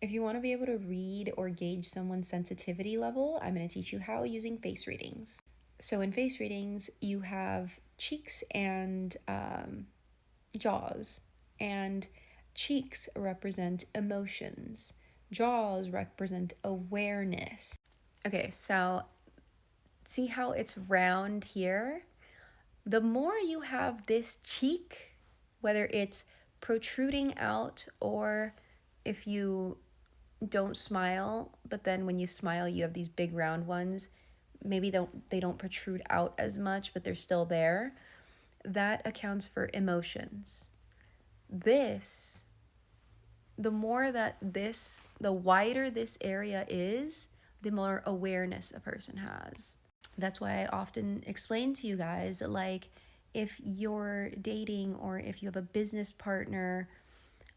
If you want to be able to read or gauge someone's sensitivity level, I'm going to teach you how using face readings. So, in face readings, you have cheeks and jaws, and cheeks represent emotions, jaws represent awareness. Okay, so see how it's round here? The more you have this cheek, whether it's protruding out or if you don't smile, but then when you smile you have these big round ones, maybe they don't protrude out as much, but they're still there. That accounts for emotions. This, the wider this area is, the more awareness a person has. That's why I often explain to you guys, like, if you're dating or if you have a business partner,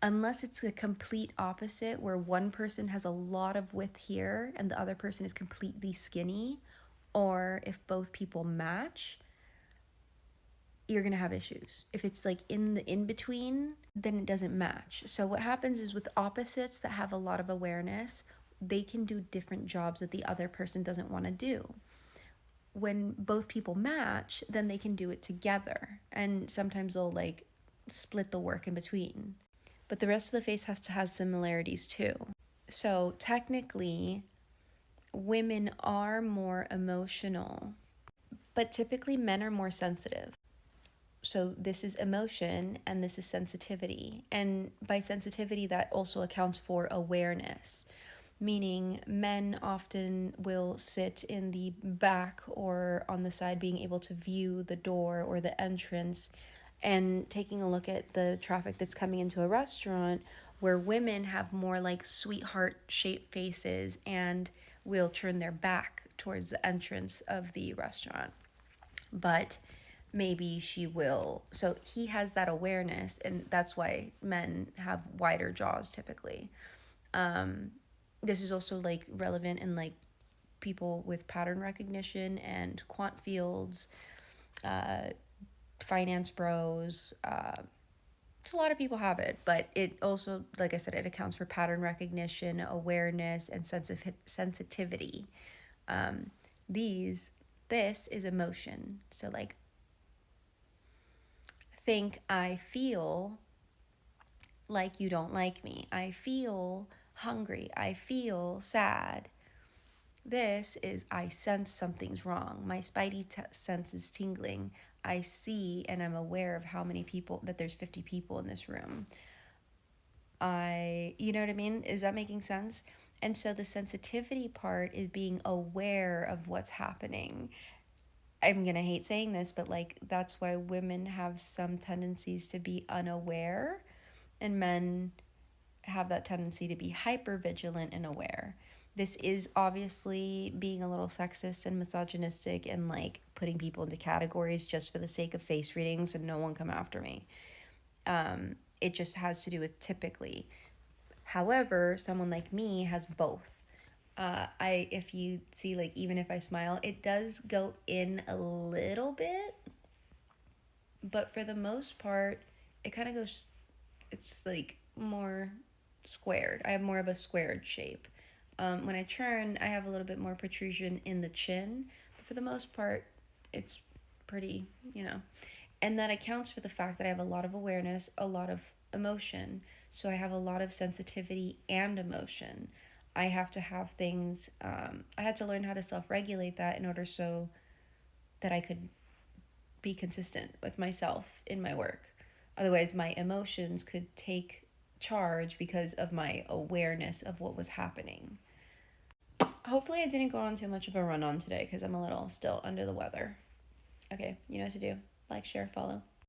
unless it's the complete opposite where one person has a lot of width here and the other person is completely skinny, or if both people match, you're going to have issues. If it's like in the in between, then it doesn't match. So what happens is with opposites that have a lot of awareness, they can do different jobs that the other person doesn't want to do. When both people match, then they can do it together. And sometimes they'll like split the work in between. But the rest of the face has to have similarities too. So technically, women are more emotional, but typically men are more sensitive. So this is emotion and this is sensitivity. And by sensitivity, that also accounts for awareness, meaning men often will sit in the back or on the side, being able to view the door or the entrance and taking a look at the traffic that's coming into a restaurant, where women have more like sweetheart shaped faces and will turn their back towards the entrance of the restaurant. But maybe she will. So he has that awareness, and that's why men have wider jaws typically. This is also like relevant in like people with pattern recognition and quant fields, finance bros. A lot of people have it, but it also, like I said, it accounts for pattern recognition, awareness, and sensitivity. Um, these, this is emotion. So like, think I feel like you don't like me. I feel hungry. I feel sad. This is I sense something's wrong. My spidey sense is tingling. I see and I'm aware of how many people, that there's 50 people in this room. You know what I mean? Is that making sense? And so the sensitivity part is being aware of what's happening. I'm gonna hate saying this, but like that's why women have some tendencies to be unaware, and men have that tendency to be hyper vigilant and aware. This is obviously being a little sexist and misogynistic and like putting people into categories just for the sake of face readings, and no one come after me. It just has to do with typically. However, someone like me has both. If you see, like, even if I smile, it does go in a little bit, but for the most part, it kind of goes, it's like more squared. I have more of a squared shape. When I turn, I have a little bit more protrusion in the chin, but for the most part, it's pretty, you know. And that accounts for the fact that I have a lot of awareness, a lot of emotion. So I have a lot of sensitivity and emotion. I have to have things, I had to learn how to self regulate that in order so that I could be consistent with myself in my work. Otherwise, my emotions could take charge because of my awareness of what was happening. Hopefully, I didn't go on too much of a run on today because I'm a little still under the weather. Okay, you know what to do. Like, share, follow.